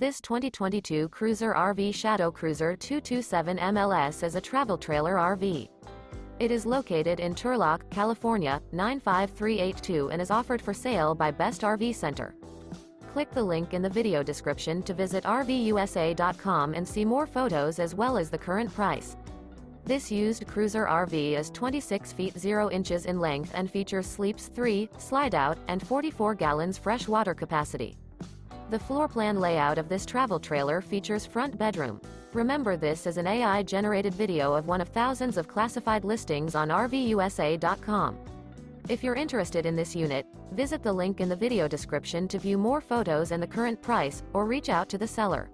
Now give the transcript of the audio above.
This 2022 Cruiser RV Shadow Cruiser 227 MLS is a travel trailer RV. It is located in Turlock, California, 95382 and is offered for sale by Best RV Center. Click the link in the video description to visit RVUSA.com and see more photos as well as the current price. This used Cruiser RV is 26 feet 0 inches in length and features sleeps 3, Slideout, and 44 gallons fresh water capacity. The floor plan layout of this travel trailer features front bedroom. Remember, this is an AI-generated video of one of thousands of classified listings on RVUSA.com. If you're interested in this unit, visit the link in the video description to view more photos and the current price, or reach out to the seller.